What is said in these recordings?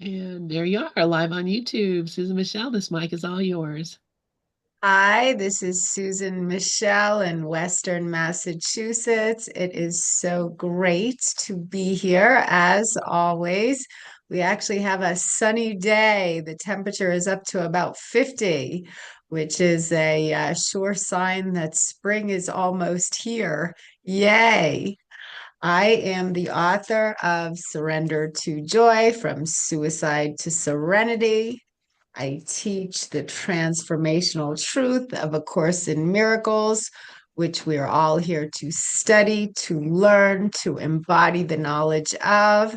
And there you are, live on YouTube. Susan Michelle, this mic is all yours. Hi, this is Susan Michel in Western Massachusetts. It is so great to be here as always. We actually have a sunny day. The temperature is up to about 50, which is a sure sign that spring is almost here. Yay! I am the author of Surrender to Joy, From Suicide to Serenity. I teach the transformational truth of A Course in Miracles, which we are all here to study, to learn, to embody the knowledge of.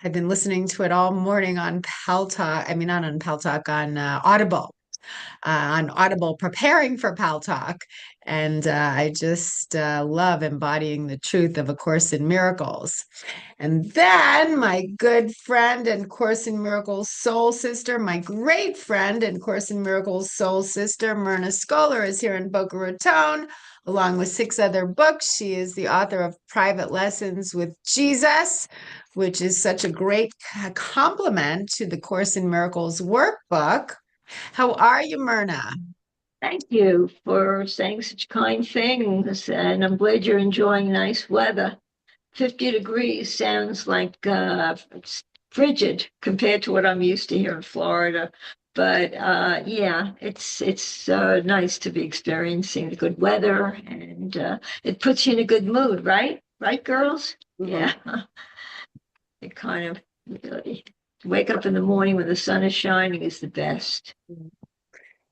I've been listening to it all morning on Pal Talk. I mean, not on Pal Talk, on Audible, preparing for Pal Talk. And I just love embodying the truth of A Course in Miracles. And then my good friend and Course in Miracles soul sister, my great friend and Course in Miracles soul sister, Myrna Skoller, is here in Boca Raton, along with 6 other books. She is the author of Private Lessons with Jesus, which is such a great complement to the Course in Miracles workbook. How are you, Myrna? Thank you for saying such kind things, and I'm glad you're enjoying nice weather. 50 degrees sounds like it's frigid compared to what I'm used to here in Florida. But yeah, it's nice to be experiencing the good weather, and it puts you in a good mood, right? Right, girls? Mhm. Yeah, it kind of wake up in the morning when the sun is shining is the best.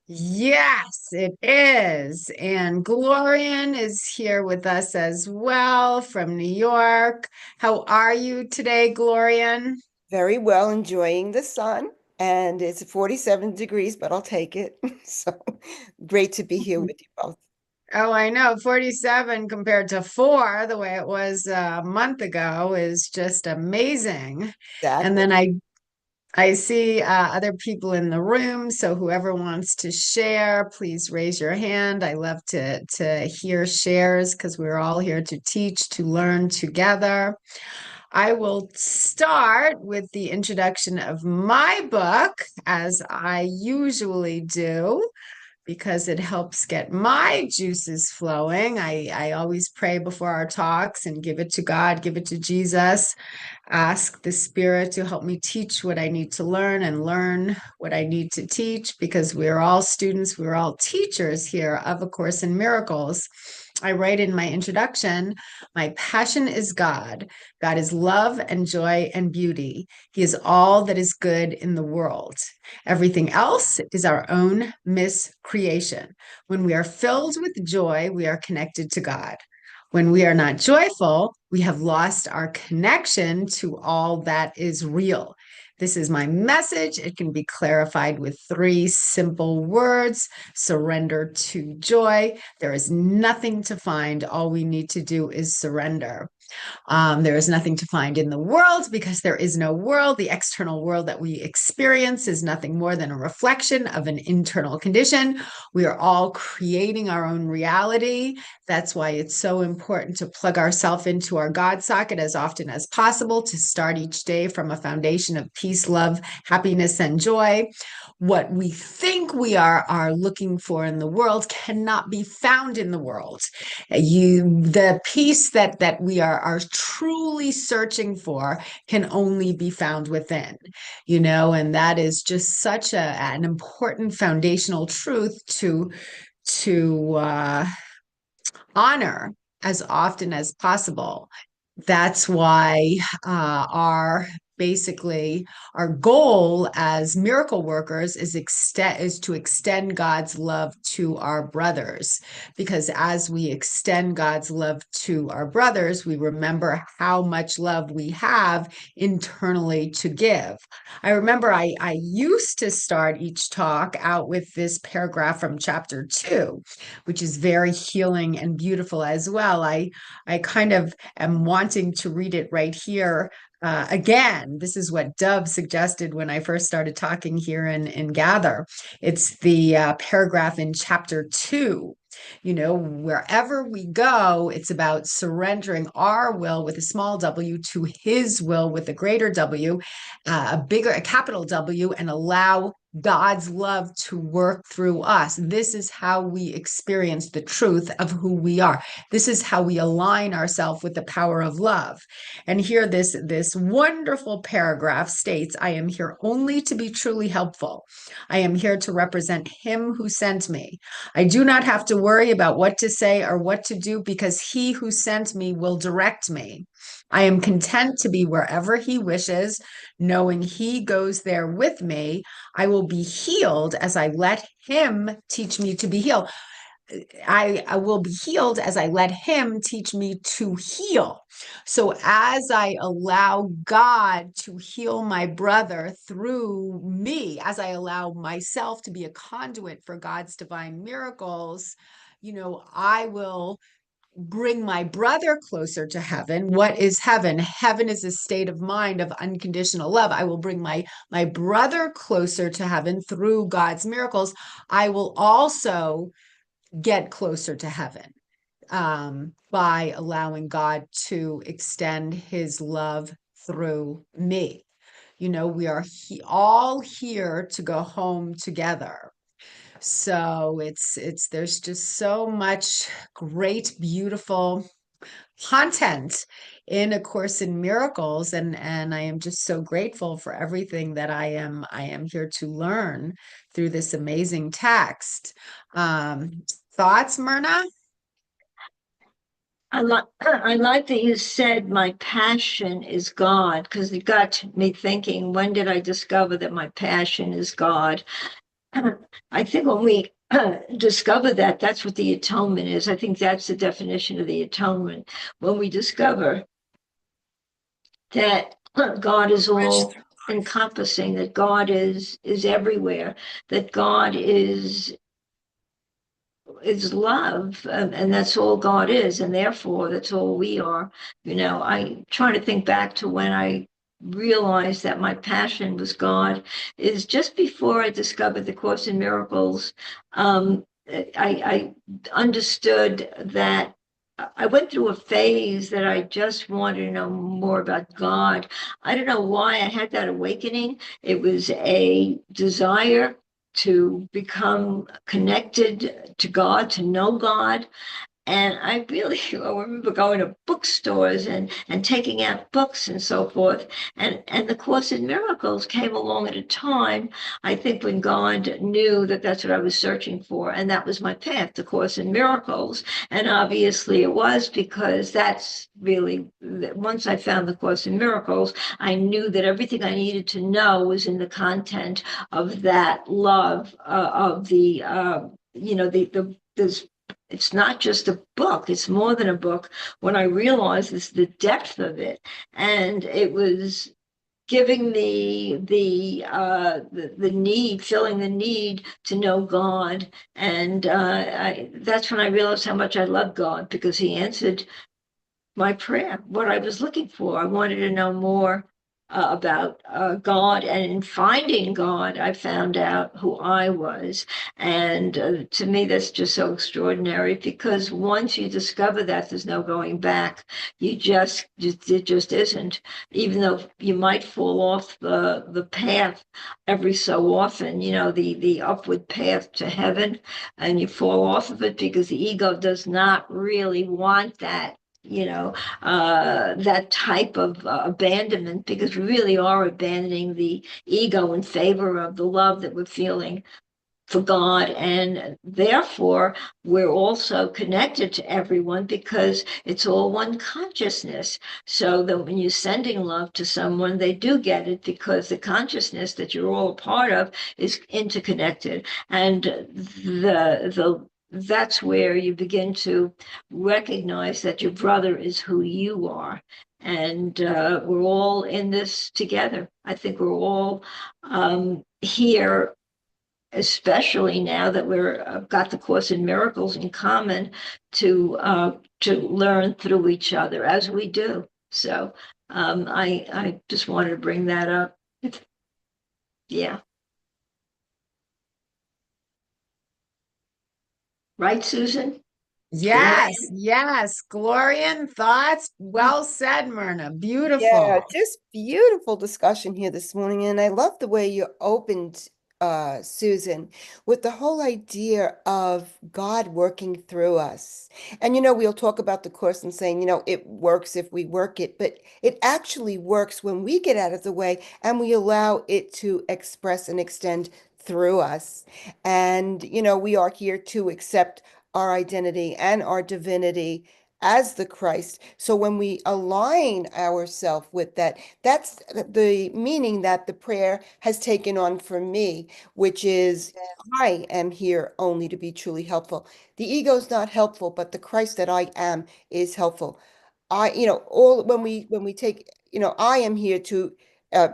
Yes, it is. And Glorian is here with us as well from New York. How are you today, Glorian? Very well, enjoying the sun. And it's 47 degrees, but I'll take it. So great to be here with you both. Oh, I know. 47 compared to 4, the way it was a month ago, is just amazing. And Exactly. then I see other people in the room, so whoever wants to share, please raise your hand. I love to hear shares because we're all here to teach, to learn together. I will start with the introduction of my book, as I usually do, because it helps get my juices flowing. I always pray before our talks and give it to God, give it to Jesus, ask the Spirit to help me teach what I need to learn and learn what I need to teach, because we're all students, we're all teachers here of A Course in Miracles. I write in my introduction, my passion is God. God is love and joy and beauty. He is all that is good in the world. Everything else is our own miscreation. When we are filled with joy, we are connected to God. When we are not joyful, we have lost our connection to all that is real. This is my message. It can be clarified with 3 simple words: surrender to joy. There is nothing to find. All we need to do is surrender. There is nothing to find in the world because there is no world. The external world that we experience is nothing more than a reflection of an internal condition. We are all creating our own reality. That's why it's so important to plug ourselves into our God socket as often as possible, to start each day from a foundation of peace, love, happiness, and joy. What we think we are looking for in the world cannot be found in the world. The peace that we are truly searching for can only be found within, and that is just such an important foundational truth to honor as often as possible. That's why our basically our goal as miracle workers is to extend God's love to our brothers, because as we extend God's love to our brothers, we remember how much love we have internally to give. I remember I used to start each talk out with this paragraph from chapter 2, which is very healing and beautiful as well. I kind of am wanting to read it right here again. This is what Dove suggested when I first started talking here in Gather. It's the paragraph in chapter 2. You know, wherever we go, it's about surrendering our will with a small w to his will with a greater W, a capital W, and allow God's love to work through us. This is how we experience the truth of who we are. This is how we align ourselves with the power of love. And here this wonderful paragraph states, I am here only to be truly helpful. I am here to represent him who sent me. I do not have to worry about what to say or what to do because he who sent me will direct me. I am content to be wherever he wishes, knowing he goes there with me. I will be healed as I let him teach me to be healed. I will be healed as I let him teach me to heal. So as I allow God to heal my brother through me, as I allow myself to be a conduit for God's divine miracles, you know, I will bring my brother closer to heaven. What is heaven? Heaven is a state of mind of unconditional love. I will bring my brother closer to heaven through God's miracles. I will also get closer to heaven by allowing God to extend his love through me. You know, we are all here to go home together. So there's just so much great, beautiful content in A Course in Miracles, and I am just so grateful for everything that I am here to learn through this amazing text. Thoughts, Myrna? I like that you said my passion is God, because it got me thinking, when did I discover that my passion is God? I think when we discover that, that's what the atonement is. I think that's the definition of the atonement. When we discover that God is all encompassing, that God is everywhere, that God is love, and that's all God is, and therefore that's all we are. You know, I try to think back to when I realized that my passion was God is just before I discovered the Course in Miracles. I understood that I went through a phase that I just wanted to know more about God. I don't know why I had that awakening. It was a desire to become connected to God, to know God. And I really I remember going to bookstores and taking out books and so forth. And the Course in Miracles came along at a time, I think, when God knew that that's what I was searching for. And that was my path, the Course in Miracles. And obviously it was, because that's really, once I found the Course in Miracles, I knew that everything I needed to know was in the content of that love, of the, there's it's not just a book, it's more than a book. When I realized this, the depth of it, and it was giving me the need, filling the need to know God. And that's when I realized how much I love God, because he answered my prayer, what I was looking for. I wanted to know more about God, and in finding God, I found out who I was. And to me, that's just so extraordinary, because once you discover that, there's no going back. It just isn't. Even though you might fall off the path every so often, you know, the upward path to heaven, and you fall off of it because the ego does not really want that, that type of abandonment, because we really are abandoning the ego in favor of the love that we're feeling for God. And therefore, we're also connected to everyone, because it's all one consciousness. So that when you're sending love to someone, they do get it, because the consciousness that you're all a part of is interconnected. And that's where you begin to recognize that your brother is who you are. And we're all in this together. I think we're all here, especially now that we're got the Course in Miracles in common, to learn through each other as we do. So I just wanted to bring that up. Yeah. Right, Susan? Yes, yes. Glorian thoughts. Well said, Myrna. Yeah, Beautiful. just beautiful discussion here this morning. And I love the way you opened, Susan, with the whole idea of God working through us. And, we'll talk about the course and saying, it works if we work it, but it actually works when we get out of the way and we allow it to express and extend through us. And, we are here to accept our identity and our divinity as the Christ. So when we align ourselves with that, that's the meaning that the prayer has taken on for me, which is I am here only to be truly helpful. The ego is not helpful, but the Christ that I am is helpful. All when we take, I am here to uh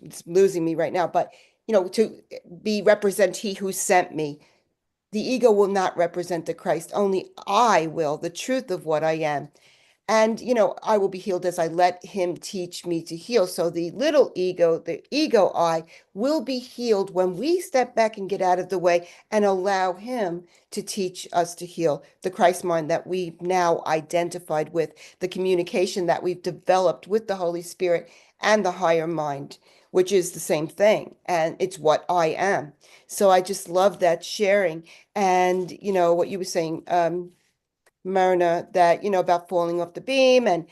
it's losing me right now, but to be represent he who sent me. The ego will not represent the Christ, only I will, the truth of what I am. And, I will be healed as I let him teach me to heal. So the little ego, the ego I, will be healed when we step back and get out of the way and allow him to teach us to heal. The Christ mind that we've now identified with, the communication that we've developed with the Holy Spirit and the higher mind, which is the same thing. And it's what I am. So I just love that sharing. And, what you were saying, Myrna, that about falling off the beam and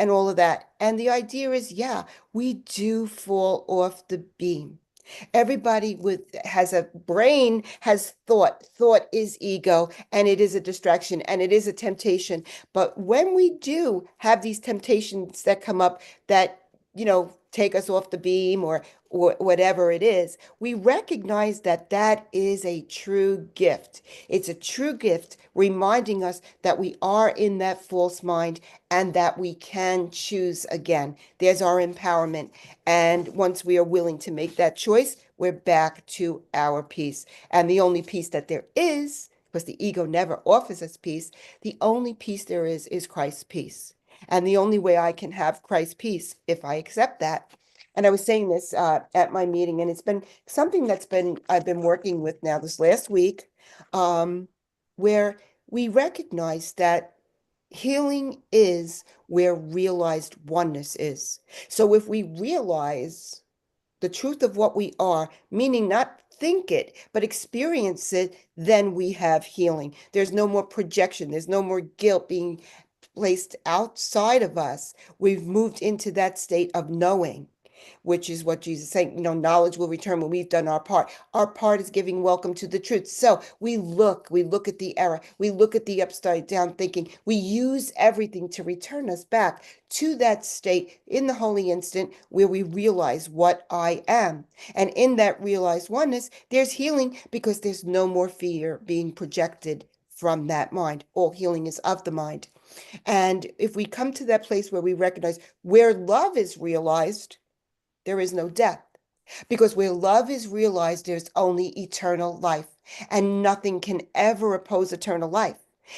all of that. And the idea is, yeah, we do fall off the beam. Everybody has a brain, has thought. Thought is ego, and it is a distraction, and it is a temptation. But when we do have these temptations that come up that, take us off the beam or whatever it is, we recognize that that is a true gift. It's a true gift reminding us that we are in that false mind and that we can choose again. There's our empowerment. And once we are willing to make that choice, we're back to our peace. And the only peace that there is, because the ego never offers us peace, the only peace there is Christ's peace. And the only way I can have Christ's peace, if I accept that. And I was saying this at my meeting, and it's been something I've been working with now this last week, where we recognize that healing is where realized oneness is. So if we realize the truth of what we are, meaning not think it, but experience it, then we have healing. There's no more projection. There's no more guilt being placed outside of us. We've moved into that state of knowing, which is what Jesus is saying, knowledge will return when we've done our part. Our part is giving welcome to the truth. So we look at the error, we look at the upside down thinking, we use everything to return us back to that state in the holy instant where we realize what I am. And in that realized oneness, there's healing because there's no more fear being projected from that mind. All healing is of the mind. And if we come to that place where we recognize where love is realized, there is no death. Because where love is realized, there's only eternal life, and nothing can ever oppose eternal life.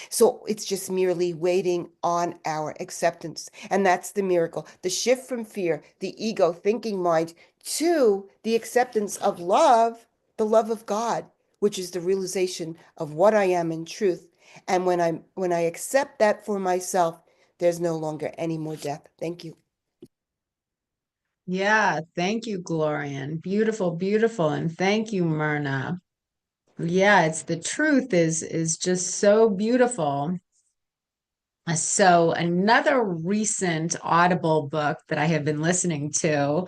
So it's just merely waiting on our acceptance. And that's the miracle. The shift from fear, the ego thinking mind, to the acceptance of love, the love of God, which is the realization of what I am in truth. And when I accept that for myself, there's no longer any more death. Thank you. Yeah, thank you, Glorian. Beautiful, beautiful. And thank you, Myrna. Yeah, it's the truth is just so beautiful. So another recent Audible book that I have been listening to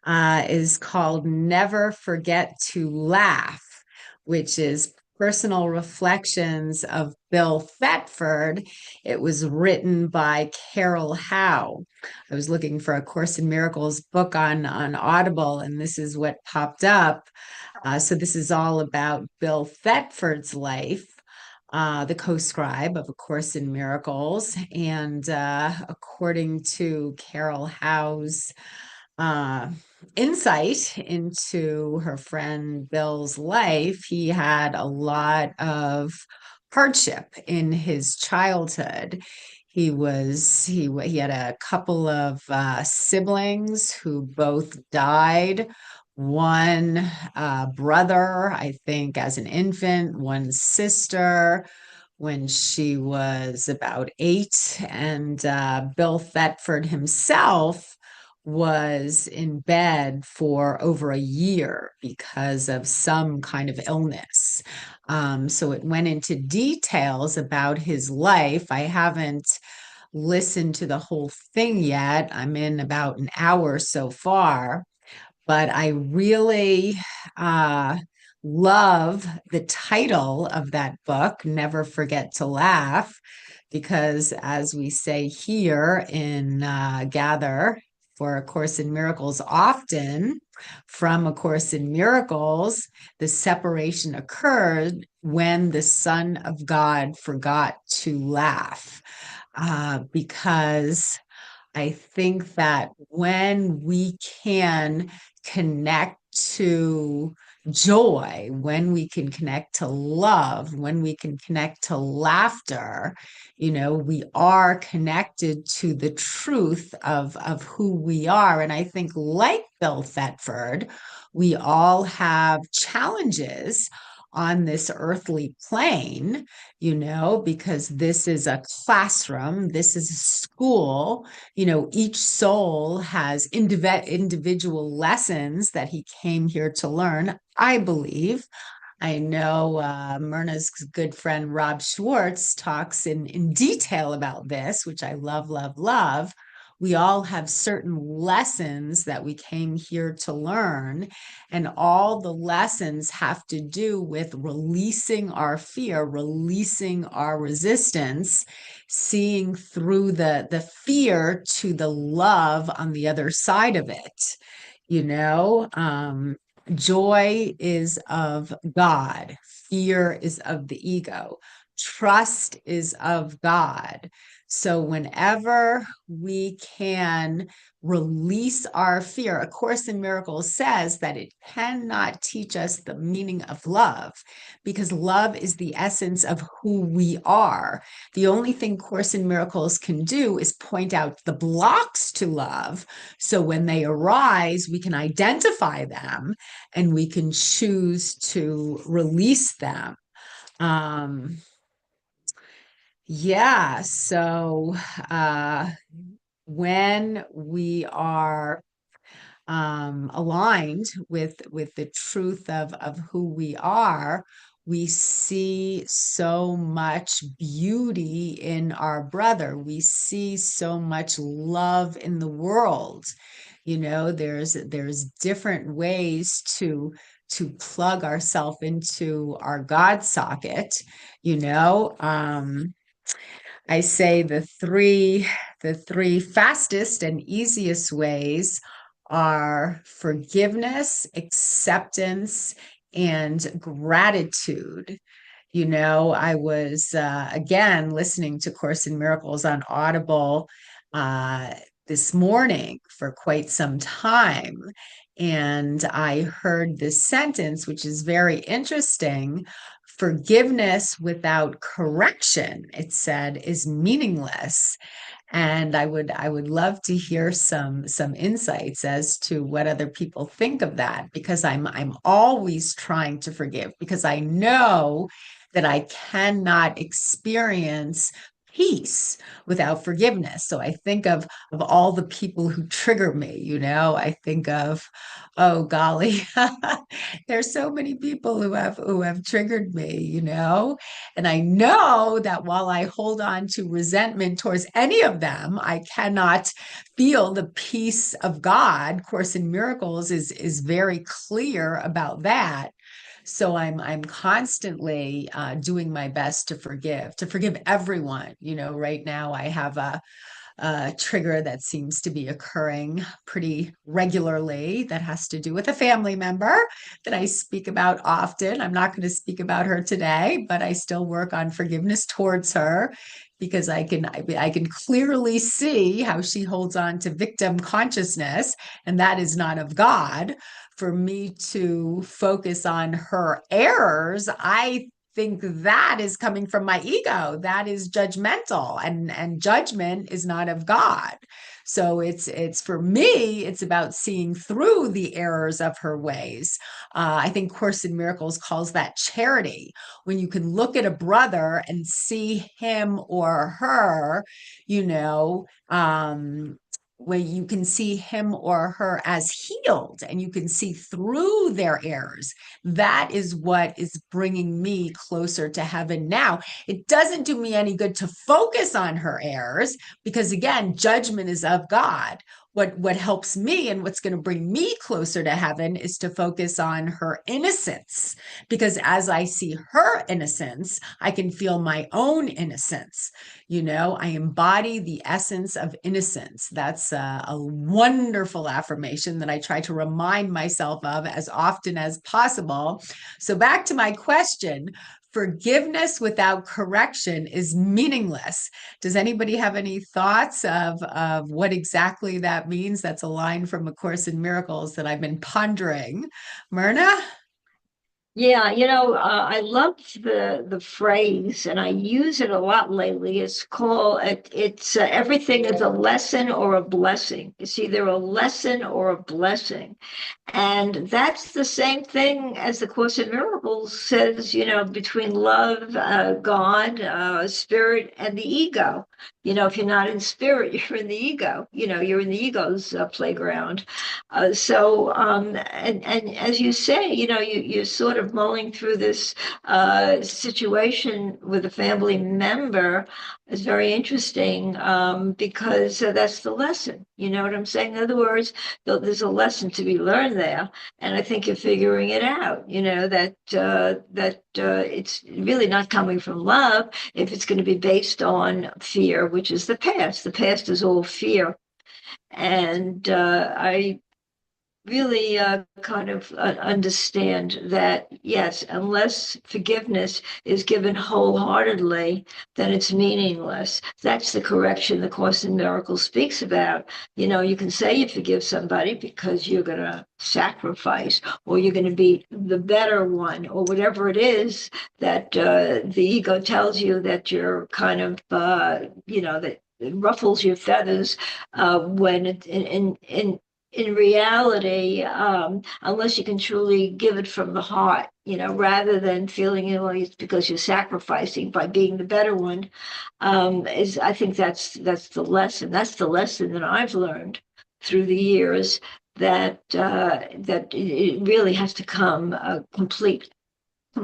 is called Never Forget to Laugh, which is personal reflections of Bill Thetford. It was written by Carol Howe. I was looking for a Course in Miracles book on Audible, and this is what popped up. So this is all about Bill Thetford's life. The co-scribe of A Course in Miracles. And according to Carol Howe's insight into her friend Bill's life, he had a lot of hardship in his childhood. He had a couple of siblings who both died one brother, I think, as an infant, one sister when she was about 8. And Bill Thetford himself was in bed for over a year because of some kind of illness. So it went into details about his life. I haven't listened to the whole thing yet. I'm in about an hour so far, but I really love the title of that book, Never Forget to Laugh, because as we say here in Gather for A Course in Miracles, often from A Course in Miracles, the separation occurred when the Son of God forgot to laugh, because I think that when we can connect to joy, when we can connect to love, when we can connect to laughter, we are connected to the truth of who we are. And I think, like Bill Thetford, we all have challenges on this earthly plane, because this is a classroom, this is a school. Each soul has individual lessons that he came here to learn, I believe. I know Myrna's good friend Rob Schwartz talks in detail about this, which I love, love, love. We all have certain lessons that we came here to learn, and all the lessons have to do with releasing our fear, releasing our resistance, seeing through the fear to the love on the other side of it. Joy is of God. Fear is of the ego. Trust is of God. So whenever we can release our fear, A Course in Miracles says that it cannot teach us the meaning of love, because love is the essence of who we are. The only thing Course in Miracles can do is point out the blocks to love. So when they arise, we can identify them and we can choose to release them. So when we are aligned with the truth of who we are, we see so much beauty in our brother. We see so much love in the world. There's different ways to plug ourselves into our God socket. I say the three fastest and easiest ways are forgiveness, acceptance, and gratitude. I was again listening to Course in Miracles on Audible this morning for quite some time. And I heard this sentence, which is very interesting. Forgiveness without correction, it said, is meaningless. And I would love to hear some insights as to what other people think of that, because I'm always trying to forgive, because I know that I cannot experience peace without forgiveness. So I think of all the people who trigger me. I think of, oh golly, there's so many people who have triggered me, and I know that while I hold on to resentment towards any of them, I cannot feel the peace of God. Course in Miracles is very clear about that. So I'm constantly doing my best to forgive everyone. Right now I have a trigger that seems to be occurring pretty regularly that has to do with a family member that I speak about often. I'm not going to speak about her today, but I still work on forgiveness towards her, because I can clearly see how she holds on to victim consciousness, and that is not of God. For me to focus on her errors, I think that is coming from my ego. That is judgmental, and judgment is not of God. So it's for me, it's about seeing through the errors of her ways. I think Course in Miracles calls that charity, when you can look at a brother and see him or her, you know, where you can see him or her as healed and you can see through their errors. That is what is bringing me closer to heaven now. It doesn't do me any good to focus on her errors because, again, judgment is of God. What helps me and what's going to bring me closer to heaven is to focus on her innocence, because as I see her innocence, I can feel my own innocence. I embody the essence of innocence. That's a wonderful affirmation that I try to remind myself of as often as possible. So back to my question, forgiveness without correction is meaningless. Does anybody have any thoughts of what exactly that means? That's a line from A Course in Miracles that I've been pondering. Myrna? Yeah, I love the phrase, and I use it a lot lately. It's everything is a lesson or a blessing. It's either a lesson or a blessing. And that's the same thing as the Course in Miracles says, between love, God, spirit, and the ego. If you're not in spirit, you're in the ego. You're in the ego's playground. And as you say, you're sort of mulling through this situation with a family member. Is very interesting because that's the lesson. You know what I'm saying? In other words, there's a lesson to be learned there, and I think you're figuring it out. That it's really not coming from love if it's going to be based on fear, which is the past. The past is all fear, and I really kind of understand that, yes, unless forgiveness is given wholeheartedly, then it's meaningless. That's the correction the Course in Miracles speaks about. You can say you forgive somebody because you're going to sacrifice or you're going to be the better one or whatever it is that the ego tells you that you're kind of, that it ruffles your feathers when in reality, unless you can truly give it from the heart, rather than feeling it's because you're sacrificing by being the better one, I think that's the lesson. That's the lesson that I've learned through the years that it really has to come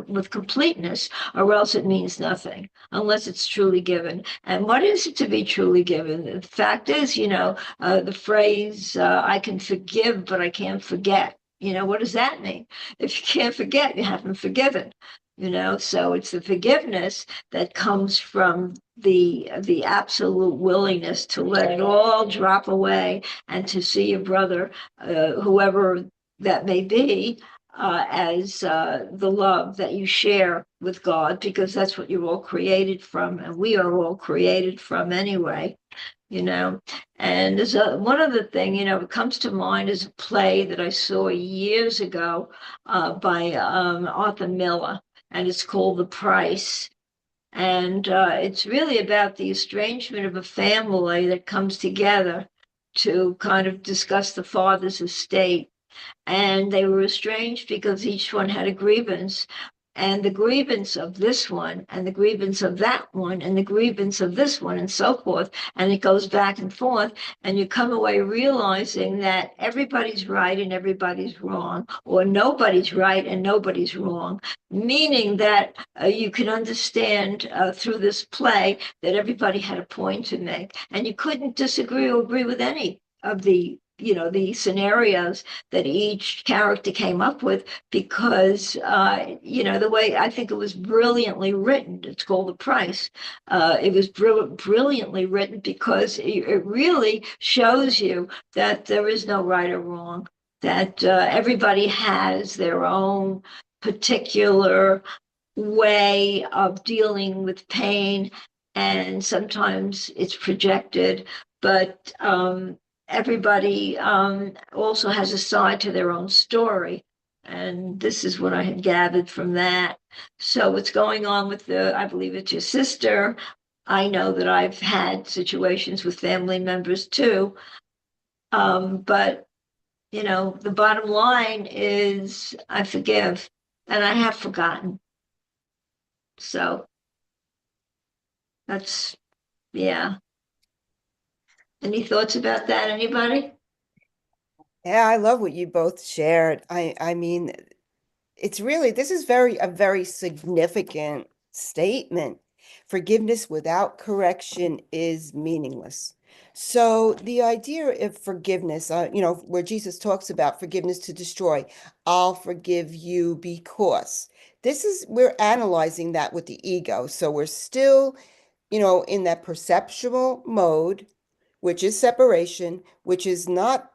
with completeness, or else it means nothing unless it's truly given. And what is it to be truly given? The fact is, the phrase, I can forgive, but I can't forget. What does that mean? If you can't forget, you haven't forgiven. So it's the forgiveness that comes from the absolute willingness to let it all drop away and to see your brother, whoever that may be, as the love that you share with God, because that's what you're all created from, and we are all created from anyway. And there's one other thing, it comes to mind is a play that I saw years ago by Arthur Miller, and it's called The Price. And it's really about the estrangement of a family that comes together to kind of discuss the father's estate, and they were estranged because each one had a grievance. And the grievance of this one, and the grievance of that one, and the grievance of this one, and so forth. And it goes back and forth. And you come away realizing that everybody's right and everybody's wrong, or nobody's right and nobody's wrong. Meaning that you can understand through this play that everybody had a point to make. And you couldn't disagree or agree with any of the scenarios that each character came up with, because the way I think it was brilliantly written. It's called The Price. It was brilliantly written because it really shows you that there is no right or wrong, that everybody has their own particular way of dealing with pain, and sometimes it's projected, but everybody also has a side to their own story. And this is what I had gathered from that. So what's going on with I believe it's your sister, I know that I've had situations with family members too. But the bottom line is I forgive and I have forgotten. So that's, yeah. Any thoughts about that, anybody? Yeah, I love what you both shared. I mean, it's really, this is a very significant statement. Forgiveness without correction is meaningless. So the idea of forgiveness, where Jesus talks about forgiveness to destroy, I'll forgive you because we're analyzing that with the ego. So we're still, in that perceptual mode, which is separation, which is not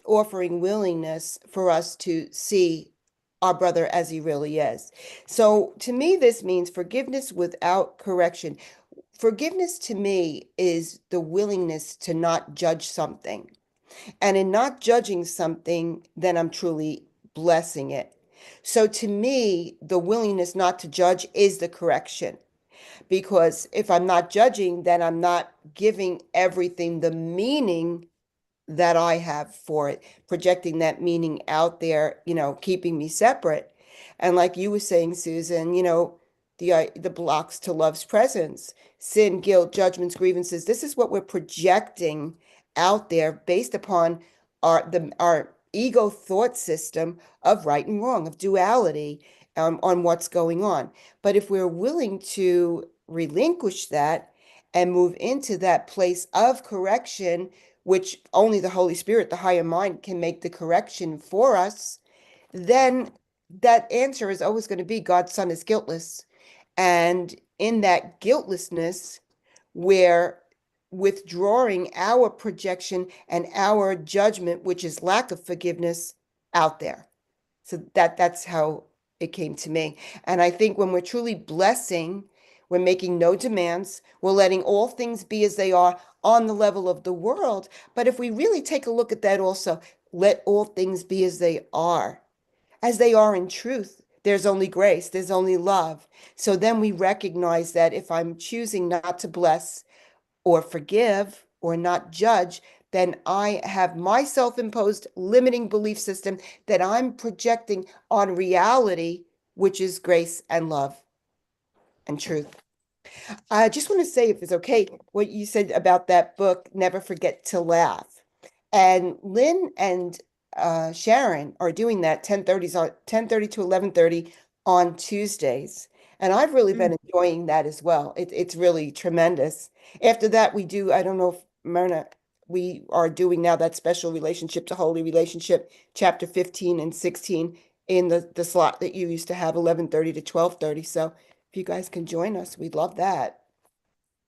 offering willingness for us to see our brother as he really is. So to me, this means forgiveness without correction. Forgiveness to me is the willingness to not judge something. And in not judging something, then I'm truly blessing it. So to me, the willingness not to judge is the correction. Because if I'm not judging, then I'm not giving everything the meaning that I have for it, projecting that meaning out there, keeping me separate. And like you were saying, Susan, the blocks to love's presence, sin, guilt, judgments, grievances. This is what we're projecting out there based upon our ego thought system of right and wrong, of duality, on what's going on. But if we're willing to relinquish that and move into that place of correction, which only the Holy Spirit, the higher mind, can make the correction for us, then that answer is always going to be God's Son is guiltless. And in that guiltlessness, we're withdrawing our projection and our judgment, which is lack of forgiveness, out there. So that's how it came to me. And I think when we're truly blessing, we're making no demands, we're letting all things be as they are on the level of the world. But if we really take a look at that also, let all things be as they are in truth. There's only grace, there's only love. So then we recognize that if I'm choosing not to bless or forgive or not judge, then I have my self-imposed limiting belief system that I'm projecting on reality, which is grace and love and truth. I just want to say, if it's okay, what you said about that book, Never Forget to Laugh. And Lynn and Sharon are doing that 10:30 to 11:30 on Tuesdays. And I've really been enjoying that as well. It's really tremendous. After that, I don't know if Myrna, we are doing now that special relationship to holy relationship, chapter 15 and 16 in the slot that you used to have 11:30 to 12:30. So if you guys can join us, we'd love that.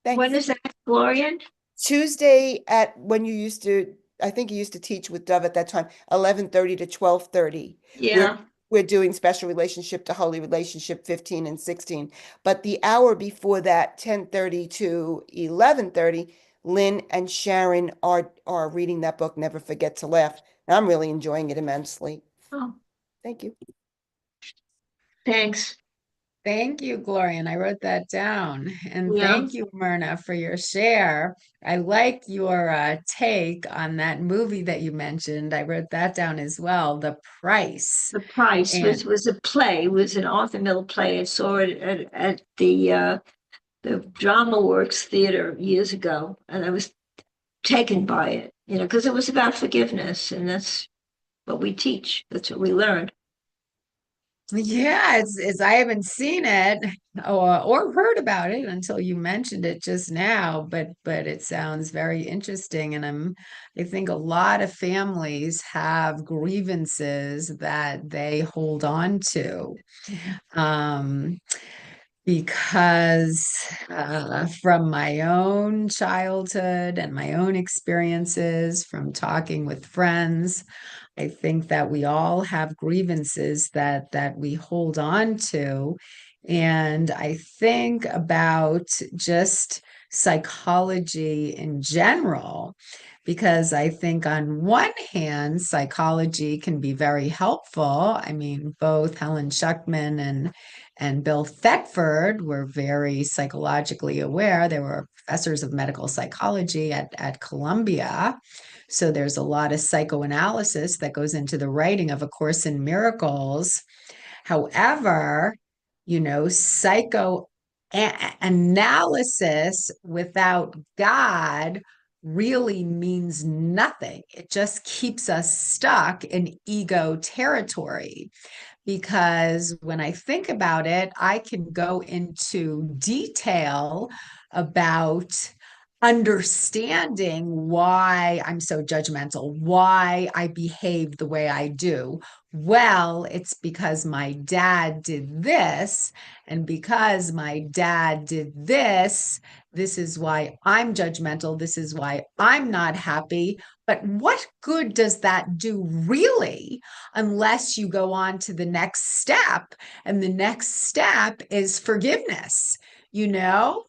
When Thanks. is that, Florian? Tuesday at when you used to, I think you used to teach with Dove at that time, 11:30 to 12:30. Yeah. We're doing special relationship to holy relationship 15 and 16. But the hour before that, 10:30 to 11:30, Lynn and Sharon are reading that book, Never Forget to Laugh. And I'm really enjoying it immensely. Oh, Thank you. thanks. Thank you, Gloria. And I wrote that down. And Yeah. thank you, Myrna, for your share. I like your take on that movie that you mentioned. I wrote that down as well, The Price. The Price And was a play, was an Arthur Miller play. I saw it at the Drama Works Theater years ago, and I was taken by it, because it was about forgiveness, and that's what we teach. That's what we learned. yeah, it's I haven't seen it or heard about it until you mentioned it just now, but it sounds very interesting. And I think a lot of families have grievances that they hold on to. Um, because from my own childhood and my own experiences, from talking with friends, I think that we all have grievances that we hold on to. And I think about just psychology in general, because I think on one hand, psychology can be very helpful. I mean, both Helen Schuckman and Bill Thetford were very psychologically aware. They were professors of medical psychology at Columbia. So there's a lot of psychoanalysis that goes into the writing of A Course in Miracles. However, psychoanalysis without God really means nothing. It just keeps us stuck in ego territory. Because when I think about it, I can go into detail about understanding why I'm so judgmental, why I behave the way I do. Well, it's because my dad did this, and because my dad did this, this is why I'm judgmental. This is why I'm not happy. But what good does that do really, unless you go on to the next step? And the next step is forgiveness, you know?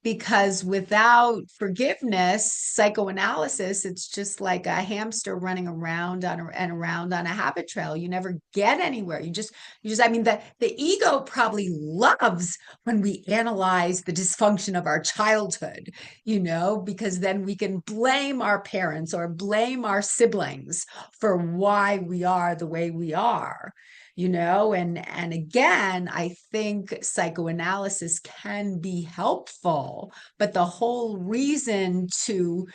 Because without forgiveness, psychoanalysis, it's just like a hamster running around and around on a habit trail. You never get anywhere. I mean, the ego probably loves when we analyze the dysfunction of our childhood, because then we can blame our parents or blame our siblings for why we are the way we are. And again, I think psychoanalysis can be helpful, but the whole reason to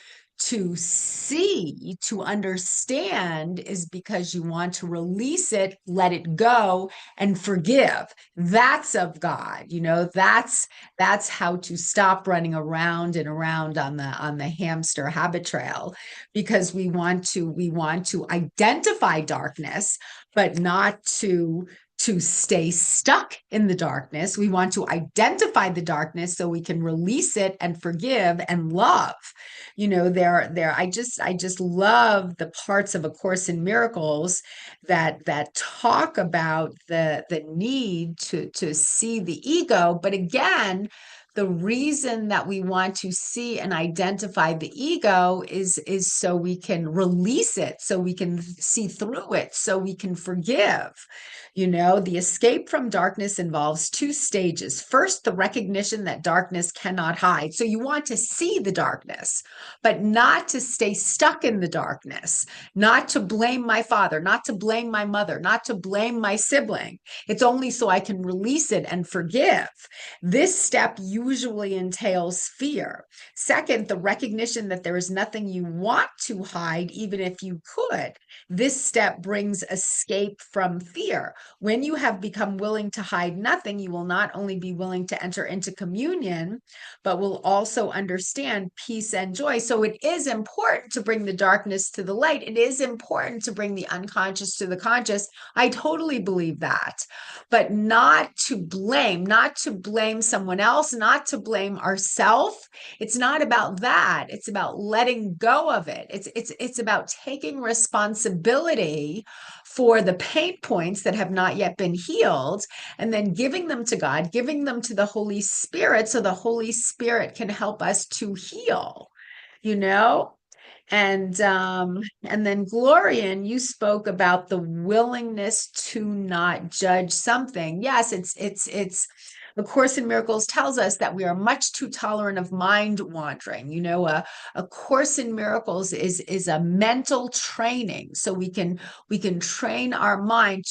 see, to understand, is because you want to release it, let it go, and forgive. That's of God. That's how to stop running around and around on the hamster habit trail, because we want to identify darkness, but not to stay stuck in the darkness. We want to identify the darkness so we can release it and forgive and love. I just love the parts of A Course in Miracles that talk about the need to see the ego. But again, the reason that we want to see and identify the ego is so we can release it, so we can see through it, so we can forgive. The escape from darkness involves two stages. First, the recognition that darkness cannot hide. So you want to see the darkness, but not to stay stuck in the darkness, not to blame my father, not to blame my mother, not to blame my sibling. It's only so I can release it and forgive. This step usually entails fear. Second, the recognition that there is nothing you want to hide, even if you could. This step brings escape from fear. When you have become willing to hide nothing, you will not only be willing to enter into communion, but will also understand peace and joy. So it is important to bring the darkness to the light. It is important to bring the unconscious to the conscious. I totally believe that, but not to blame someone else, not to blame ourselves. It's not about that. It's about letting go of it. It's about taking responsibility for the pain points that have not yet been healed, and then giving them to God, giving them to the Holy Spirit, so the Holy Spirit can help us to heal, you know? And then Glorian, you spoke about the willingness to not judge something. Yes, it's A Course in Miracles tells us that we are much too tolerant of mind wandering. A Course in Miracles is a mental training, so we can train our mind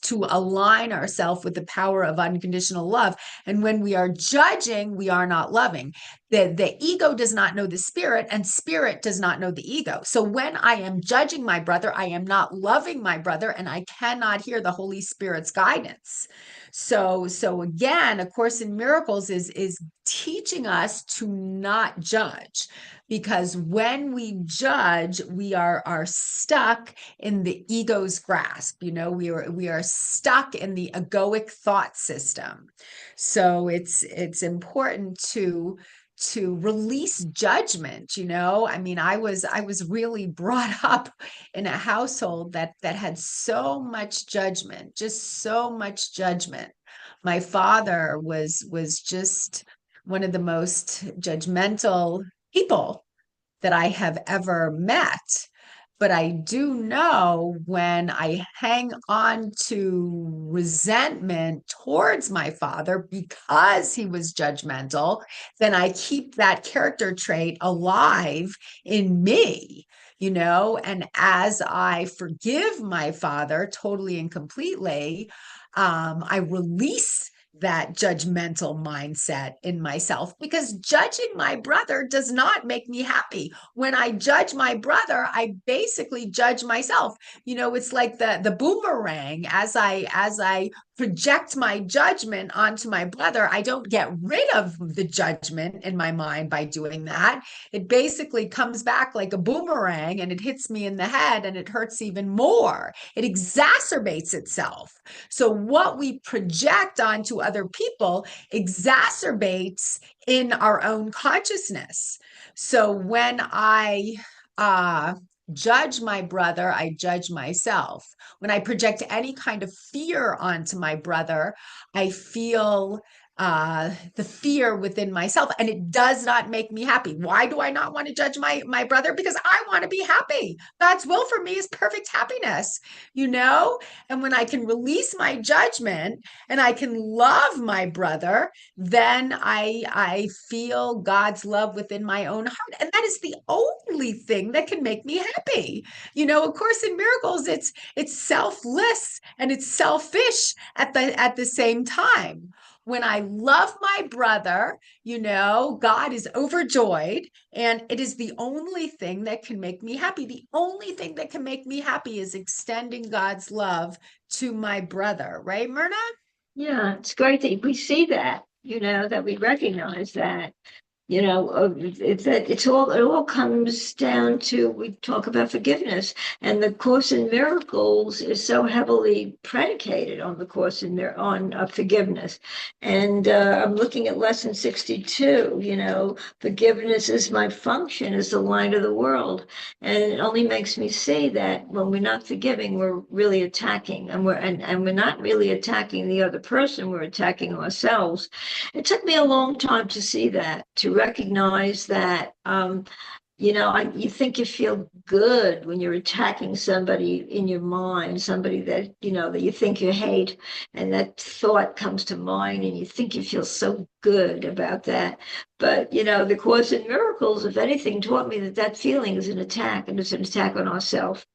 to align ourselves with the power of unconditional love. And when we are judging, we are not loving. The ego does not know the spirit, and spirit does not know the ego. So when I am judging my brother, I am not loving my brother, and I cannot hear the Holy Spirit's guidance. So again, A Course in Miracles is teaching us to not judge, because when we judge, we are stuck in the ego's grasp. We are stuck in the egoic thought system. So it's important to release judgment. I mean, I was really brought up in a household that had so much judgment, just so much judgment. My father was just one of the most judgmental people that I have ever met. But I do know when I hang on to resentment towards my father because he was judgmental, then I keep that character trait alive in me, and as I forgive my father totally and completely, I release that judgmental mindset in myself, because judging my brother does not make me happy. When I judge my brother, I basically judge myself. It's like the boomerang. As I project my judgment onto my brother, I don't get rid of the judgment in my mind by doing that. It basically comes back like a boomerang, and it hits me in the head, and it hurts even more. It exacerbates itself. So what we project onto other people exacerbates in our own consciousness. So when I judge my brother, I judge myself. When I project any kind of fear onto my brother, I feel the fear within myself, and it does not make me happy. Why do I not want to judge my brother? Because I want to be happy. God's will for me is perfect happiness, and when I can release my judgment and I can love my brother, then I feel God's love within my own heart, and that is the only thing that can make me happy. Of course, in Miracles, it's selfless and it's selfish at the same time. When I love my brother, God is overjoyed, and it is the only thing that can make me happy. The only thing that can make me happy is extending God's love to my brother, right, Myrna? Yeah, it's great that we see that, that we recognize that. It all comes down to, we talk about forgiveness, and the Course in Miracles is so heavily predicated on the Course in forgiveness. And I'm looking at lesson 62. Forgiveness is my function as the light of the world, and it only makes me see that when we're not forgiving, we're really attacking, and we're not really attacking the other person, we're attacking ourselves. It took me a long time to see that, to recognize that, you think you feel good when you're attacking somebody in your mind, somebody that, that you think you hate, and that thought comes to mind, and you think you feel so good about that. But, the Course in Miracles, if anything, taught me that feeling is an attack, and it's an attack on ourselves,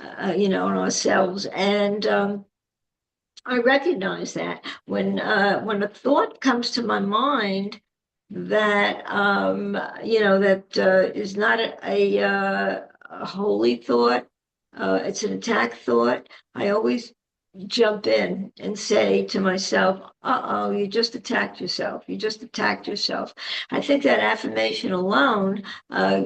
on ourselves. And, I recognize that when a thought comes to my mind that is not a holy thought, it's an attack thought. I always jump in and say to myself, "Uh-oh, you just attacked yourself. You just attacked yourself." I think that affirmation alone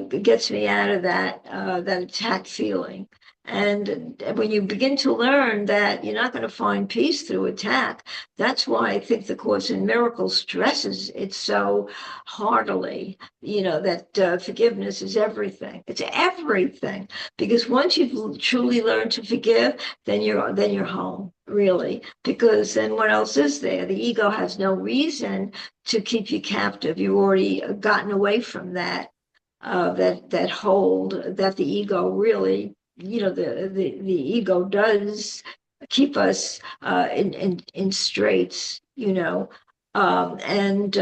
gets me out of that attack feeling. And when you begin to learn that you're not going to find peace through attack, that's why I think the Course in Miracles stresses it so heartily, that forgiveness is everything. It's everything. Because once you've truly learned to forgive, then you're home, really. Because then what else is there? The ego has no reason to keep you captive. You've already gotten away from that hold that the ego really, the ego does keep us in straits, and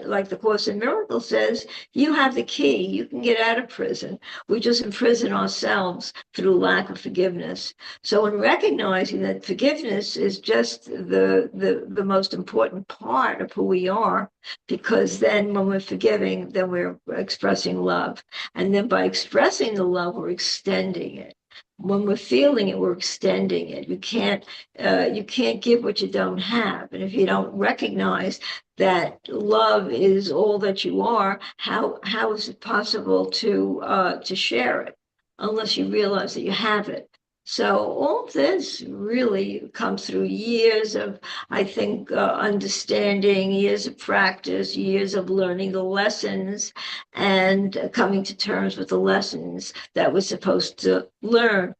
like the Course in Miracles says, you have the key. You can get out of prison. We just imprison ourselves through lack of forgiveness. So in recognizing that forgiveness is just the most important part of who we are, because then when we're forgiving, then we're expressing love. And then by expressing the love, we're extending it. When we're feeling it, we're extending it. You can't give what you don't have. And if you don't recognize that love is all that you are, how is it possible to share it unless you realize that you have it? So all this really comes through years of, I think, understanding, years of practice, years of learning the lessons, and coming to terms with the lessons that we're supposed to learn.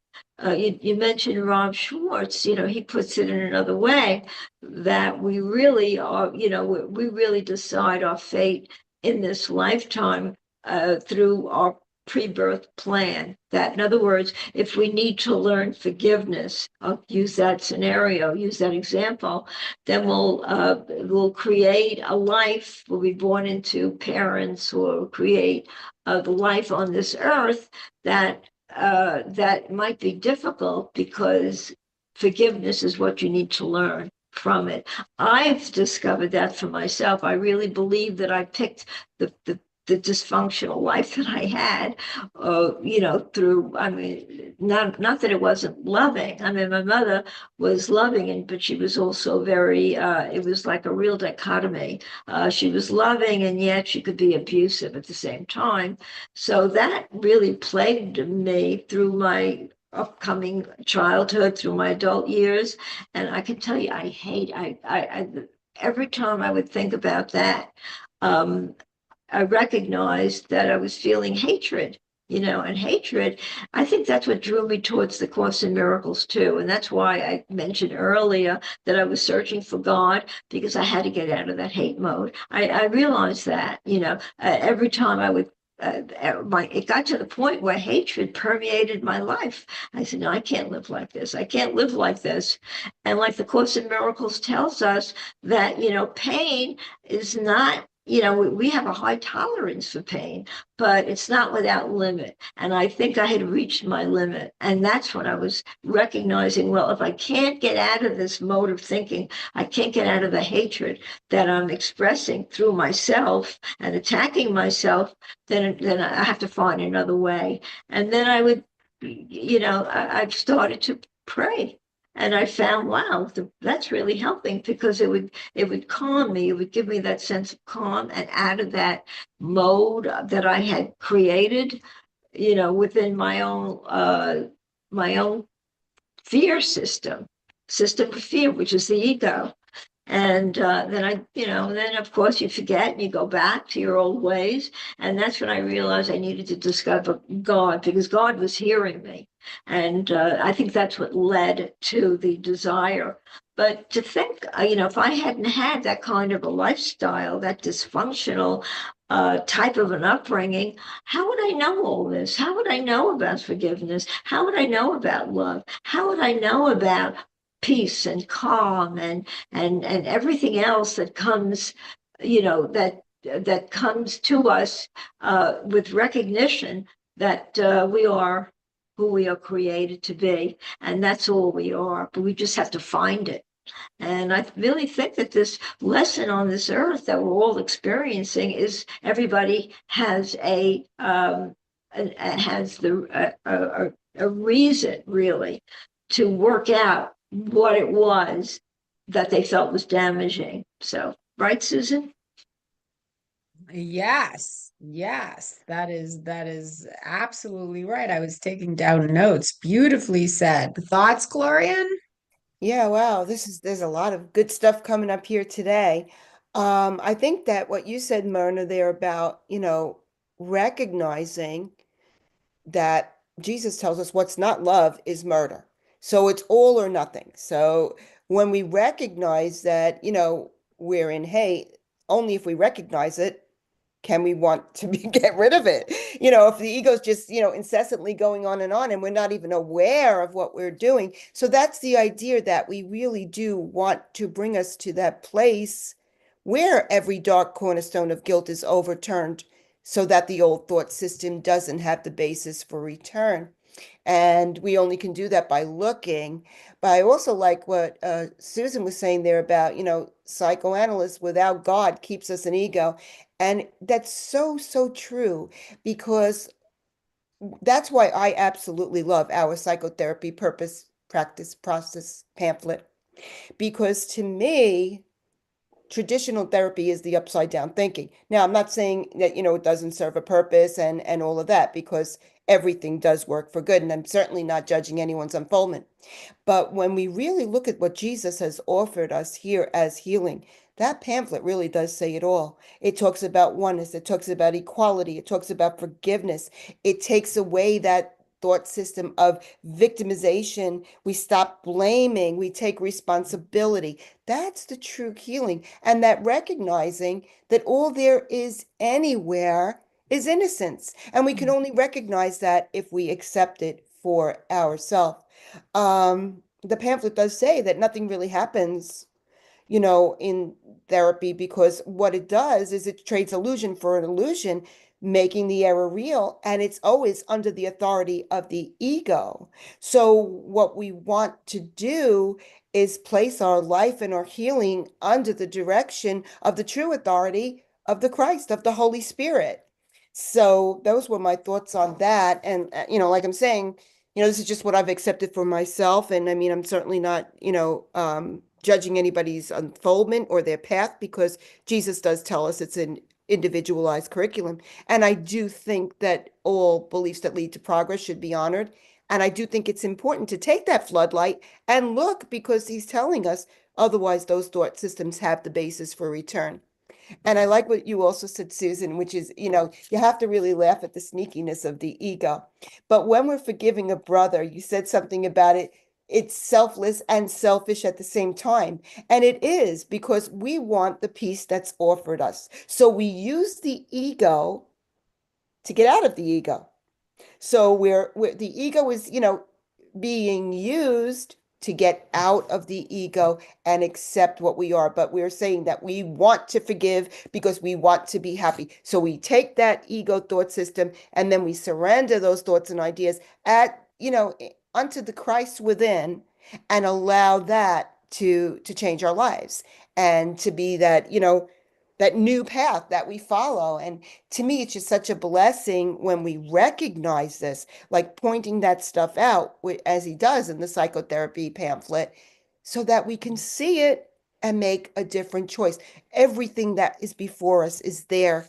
You mentioned Rob Schwartz. He puts it in another way, that we really are, we really decide our fate in this lifetime through our pre-birth plan. That, in other words, if we need to learn forgiveness, I'll use that scenario, use that example, then we'll create a life, we'll be born into parents, or create the life on this earth that might be difficult, because forgiveness is what you need to learn from it. I've discovered that for myself. I really believe that I picked the dysfunctional life that I had, through, I mean, not that it wasn't loving. I mean, my mother was loving, but she was also very, it was like a real dichotomy. She was loving, and yet she could be abusive at the same time. So that really plagued me through my upcoming childhood, through my adult years. And I can tell you, every time I would think about that, um, I recognized that I was feeling hatred, and hatred. I think that's what drew me towards the Course in Miracles too. And that's why I mentioned earlier that I was searching for God, because I had to get out of that hate mode. I realized that, every time I would it got to the point where hatred permeated my life. I said, no, I can't live like this. I can't live like this. And like the Course in Miracles tells us that, pain is not, we have a high tolerance for pain, but it's not without limit. And I think I had reached my limit. And that's when I was recognizing, well, if I can't get out of this mode of thinking, I can't get out of the hatred that I'm expressing through myself and attacking myself, then I have to find another way. And then I would, I've started to pray. And I found, wow, that's really helping, because it would calm me. It would give me that sense of calm, and out of that mode that I had created, within my own fear system of fear, which is the ego. And then of course you forget and you go back to your old ways. And that's when I realized I needed to discover God, because God was hearing me. And I think that's what led to the desire. But to think, if I hadn't had that kind of a lifestyle, that dysfunctional type of an upbringing, how would I know all this? How would I know about forgiveness? How would I know about love? How would I know about peace and calm and everything else that comes, that comes to us with recognition that we are who we are created to be, and that's all we are. But we just have to find it. And I really think that this lesson on this earth that we're all experiencing is everybody has a reason, really, to work out what it was that they felt was damaging. So, right, Susan? Yes, yes, that is absolutely right. I was taking down notes. Beautifully said. Thoughts, Glorian? Yeah, wow, there's a lot of good stuff coming up here today. I think that what you said, Myrna, there about, recognizing that Jesus tells us what's not love is murder. So it's all or nothing. So when we recognize that, we're in hate, only if we recognize it can we want to get rid of it. If the ego's just, incessantly going on and we're not even aware of what we're doing. So that's the idea, that we really do want to bring us to that place where every dark cornerstone of guilt is overturned, so that the old thought system doesn't have the basis for return. And we only can do that by looking. But I also like what Susan was saying there about, psychoanalysts without God keeps us an ego. And that's so, so true, because that's why I absolutely love our psychotherapy purpose practice process pamphlet. Because to me, traditional therapy is the upside down thinking. Now, I'm not saying that, it doesn't serve a purpose and all of that, because everything does work for good. And I'm certainly not judging anyone's unfoldment. But when we really look at what Jesus has offered us here as healing, that pamphlet really does say it all. It talks about oneness, it talks about equality, it talks about forgiveness. It takes away that thought system of victimization. We stop blaming, we take responsibility. That's the true healing. And that recognizing that all there is anywhere is innocence. And we can only recognize that if we accept it for ourselves. The pamphlet does say that nothing really happens, in therapy, because what it does is it trades illusion for an illusion, making the error real, and it's always under the authority of the ego. So what we want to do is place our life and our healing under the direction of the true authority of the Christ, of the Holy Spirit. So those were my thoughts on that. And, like I'm saying, this is just what I've accepted for myself. And I mean, I'm certainly not, judging anybody's unfoldment or their path, because Jesus does tell us it's an individualized curriculum. And I do think that all beliefs that lead to progress should be honored. And I do think it's important to take that floodlight and look, because he's telling us otherwise those thought systems have the basis for return. And I like what you also said, Susan, which is, you have to really laugh at the sneakiness of the ego. But when we're forgiving a brother, you said something about it. It's selfless and selfish at the same time. And it is, because we want the peace that's offered us. So we use the ego to get out of the ego. So the ego is, being used to get out of the ego and accept what we are. But we're saying that we want to forgive because we want to be happy. So we take that ego thought system and then we surrender those thoughts and ideas unto the Christ within, and allow that to change our lives and to be that new path that we follow. And to me, it's just such a blessing when we recognize this, like pointing that stuff out, as he does in the psychotherapy pamphlet, so that we can see it and make a different choice. Everything that is before us is there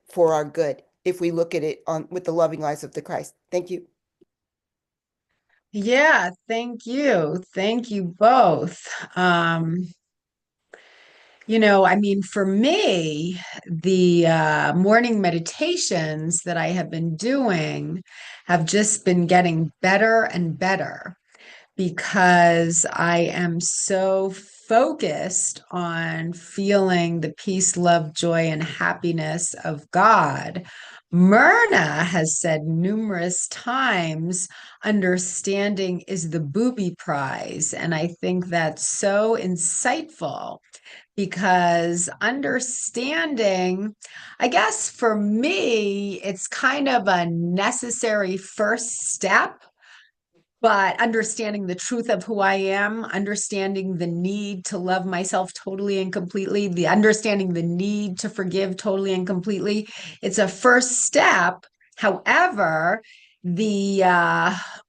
for our good if we look at it with the loving eyes of the Christ. Thank you. Yeah, thank you. Thank you both. I mean, for me, the morning meditations that I have been doing have just been getting better and better, because I am so focused on feeling the peace, love, joy, and happiness of God. Myrna has said numerous times, understanding is the booby prize. And I think that's so insightful, because understanding, I guess for me, it's kind of a necessary first step. But understanding the truth of who I am, understanding the need to love myself totally and completely, the understanding the need to forgive totally and completely, it's a first step. However, the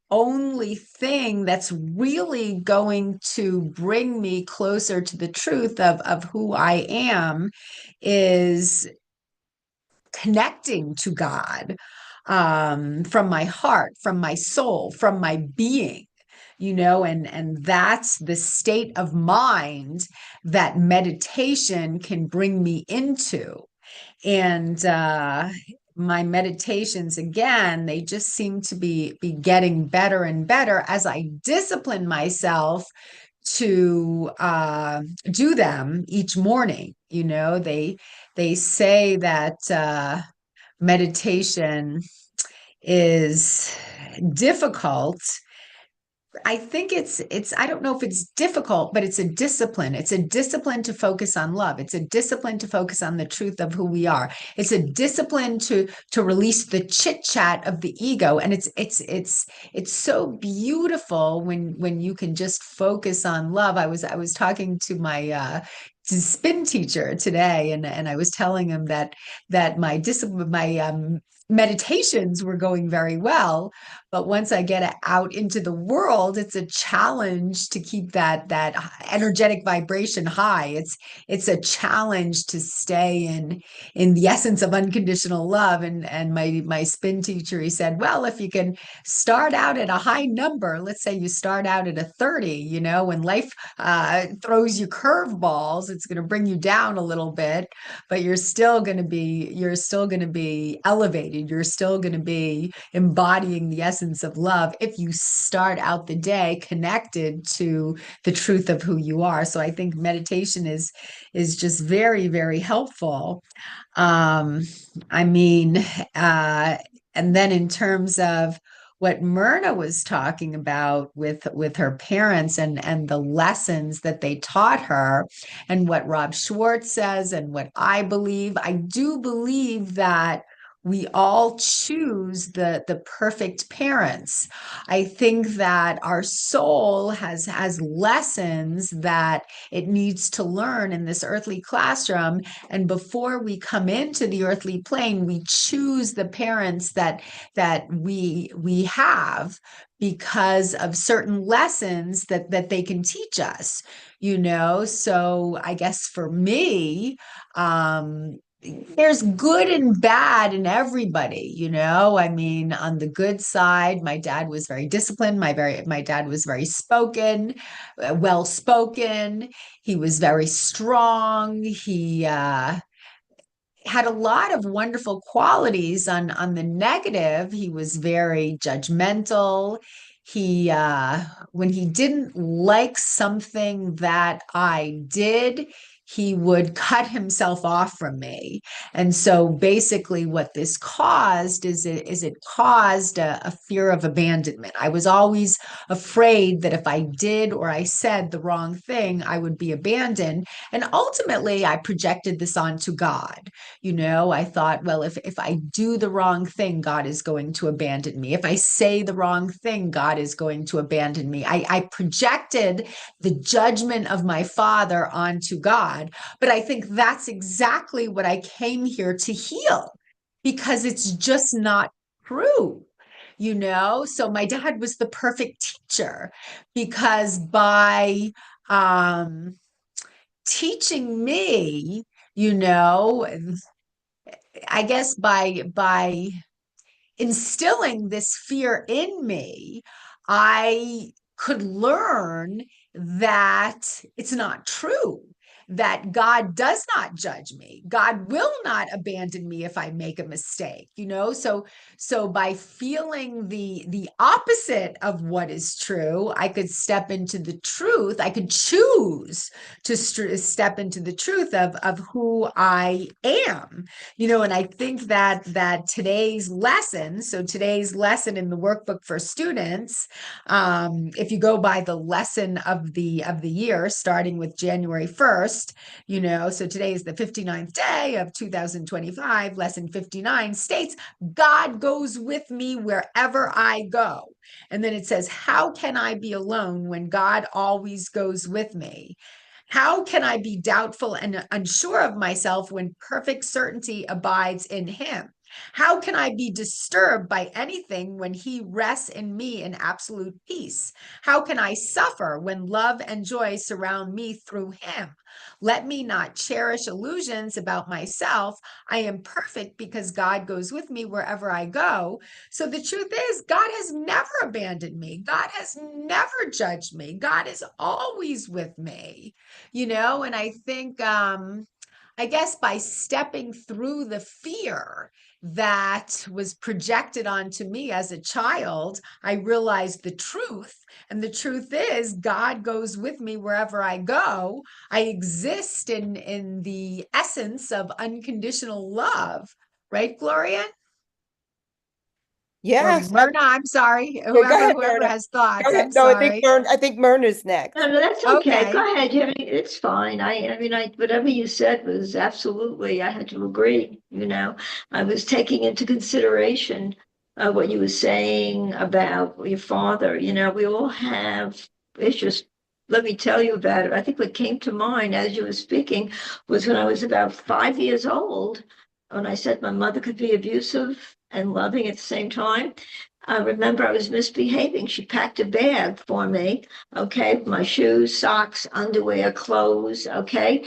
only thing that's really going to bring me closer to the truth of who I am is connecting to God, from my heart, from my soul, from my being, and that's the state of mind that meditation can bring me into. And my meditations, again, they just seem to be getting better and better as I discipline myself to do them each morning. They say that meditation is difficult. I think I don't know if it's difficult, but it's a discipline. It's a discipline to focus on love. It's a discipline to focus on the truth of who we are. It's a discipline to release the chit chat of the ego. And it's so beautiful when you can just focus on love. I was talking to my spin teacher today, and I was telling him that my discipline, my meditations were going very well, but once I get out into the world, it's a challenge to keep that energetic vibration high. It's a challenge to stay in the essence of unconditional love. And my spin teacher, he said, well, if you can start out at a high number, let's say you start out at a 30, when life throws you curveballs, it's going to bring you down a little bit, but you're still going to be elevated. You're still going to be embodying the essence of love if you start out the day connected to the truth of who you are. So I think meditation is just very, very helpful. Um, I mean, and then in terms of what Myrna was talking about with her parents and the lessons that they taught her, and what Rob Schwartz says, and what I believe, I do believe that we all choose the perfect parents. I think that our soul has lessons that it needs to learn in this earthly classroom, and before we come into the earthly plane, we choose the parents that we have because of certain lessons that they can teach us, you know. So I guess for me, there's good and bad in everybody, you know. I mean, on the good side, my dad was very disciplined. My dad was very well spoken. He was very strong. He had a lot of wonderful qualities. On the negative, he was very judgmental. He when he didn't like something that I did, he would cut himself off from me. And so basically what this caused is it caused a fear of abandonment. I was always afraid that if I did or I said the wrong thing, I would be abandoned. And ultimately I projected this onto God. You know, I thought, well, if I do the wrong thing, God is going to abandon me. If I say the wrong thing, God is going to abandon me. I projected the judgment of my father onto God. But I think that's exactly what I came here to heal, because it's just not true. You know, so my dad was the perfect teacher, because by teaching me, you know, I guess by instilling this fear in me, I could learn that it's not true, that God does not judge me. God will not abandon me if I make a mistake, you know? So by feeling the opposite of what is true, I could step into the truth. I could choose to step into the truth of who I am. You know, and I think that today's lesson, so today's lesson in the workbook for students, if you go by the lesson of the year, starting with January 1st, you know, so today is the 59th day of 2025, lesson 59 states, God goes with me wherever I go. And then it says, how can I be alone when God always goes with me? How can I be doubtful and unsure of myself when perfect certainty abides in him? How can I be disturbed by anything when he rests in me in absolute peace? How can I suffer when love and joy surround me through him? Let me not cherish illusions about myself. I am perfect because God goes with me wherever I go. So the truth is, God has never abandoned me. God has never judged me. God is always with me, you know. And I think I guess by stepping through the fear that was projected onto me as a child, I realized the truth. And the truth is, God goes with me wherever I go. I exist in the essence of unconditional love. Right, Gloria? Or Yes. Myrna, I'm sorry. Go ahead, Whoever Myrna. has thoughts, Go ahead. I'm No, sorry. I think Myrna's next. No, that's okay. Okay. Go ahead. It's fine. I mean, whatever you said was absolutely, I had to agree. You know, I was taking into consideration what you were saying about your father. You know, we all have issues. Let me tell you about it. I think what came to mind as you were speaking was when I was about 5 years old, when I said my mother could be abusive and loving at the same time. I remember I was misbehaving. She packed a bag for me, okay, my shoes, socks, underwear, clothes, okay,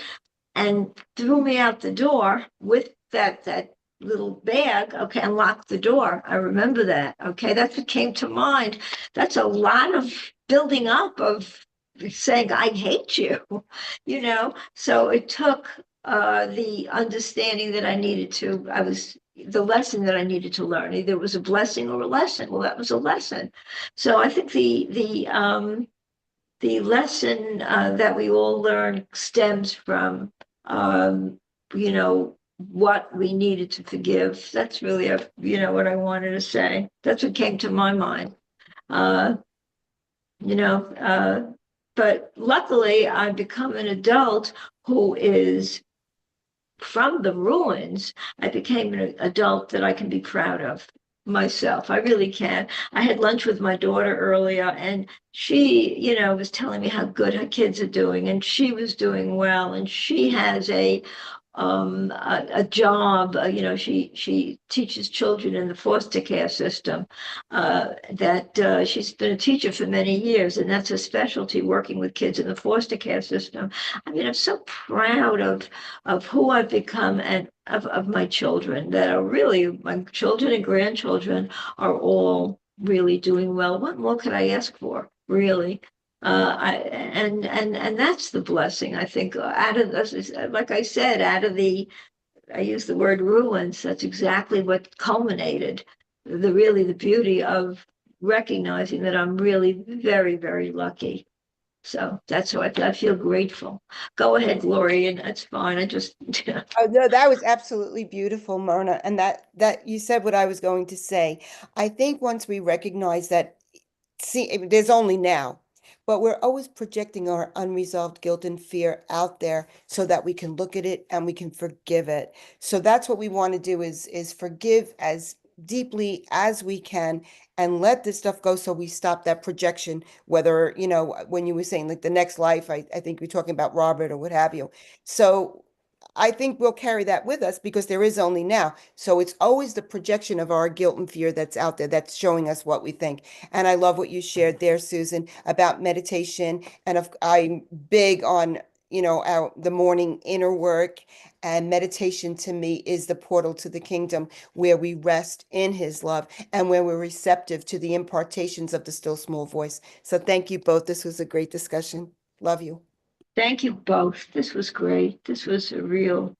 and threw me out the door with that little bag, okay, and locked the door. I remember that, okay. That's what came to mind. That's a lot of building up of saying I hate you, you know. So it took the understanding that the lesson that I needed to learn. Either it was a blessing or a lesson. Well, that was a lesson. So I think the lesson that we all learn stems from, you know, what we needed to forgive. That's really what I wanted to say. That's what came to my mind. Uh, you know, but luckily I've become an adult who is from the ruins. I became an adult that I can be proud of myself. I really can. I had lunch with my daughter earlier, and she, was telling me how good her kids are doing, and she was doing well, and she has a job. She teaches children in the foster care system. That she's been a teacher for many years, and that's her specialty, working with kids in the foster care system. I mean, I'm so proud of who I've become and of my children, that are really my children and grandchildren are all really doing well. What more could I ask for, really? And that's the blessing, I think, out of this, like I said, I use the word ruins. That's exactly what culminated the beauty of recognizing that I'm really very, very lucky. So that's why I feel grateful. Go ahead, Gloria, and that's fine. I just Oh, no, that was absolutely beautiful, Myrna. And that you said what I was going to say. I think once we recognize that, see, there's only now, but we're always projecting our unresolved guilt and fear out there so that we can look at it and we can forgive it. So that's what we want to do is forgive as deeply as we can and let this stuff go so we stop that projection, whether, when you were saying like the next life, I think you're talking about Robert or what have you. So I think we'll carry that with us because there is only now. So it's always the projection of our guilt and fear that's out there that's showing us what we think. And I love what you shared there, Susan, about meditation. And I'm big on, the morning inner work. And meditation to me is the portal to the kingdom where we rest in his love and where we're receptive to the impartations of the still small voice. So thank you both. This was a great discussion. Love you. thank you both. This was great. This was a real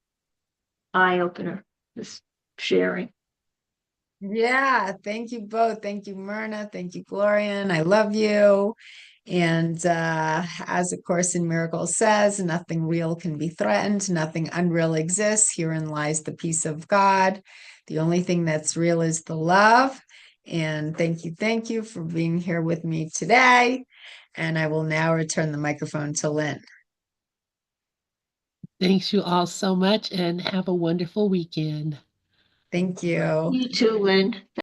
eye opener, this sharing. Yeah, thank you both. Thank you, Myrna. Thank you, Glorian. I love you. And as A Course in Miracles says, nothing real can be threatened, nothing unreal exists. Herein lies the peace of God. The only thing that's real is the love. And thank you for being here with me today. And I will now return the microphone to Lynn. Thanks you all so much and have a wonderful weekend. Thank you. You too, Lynn.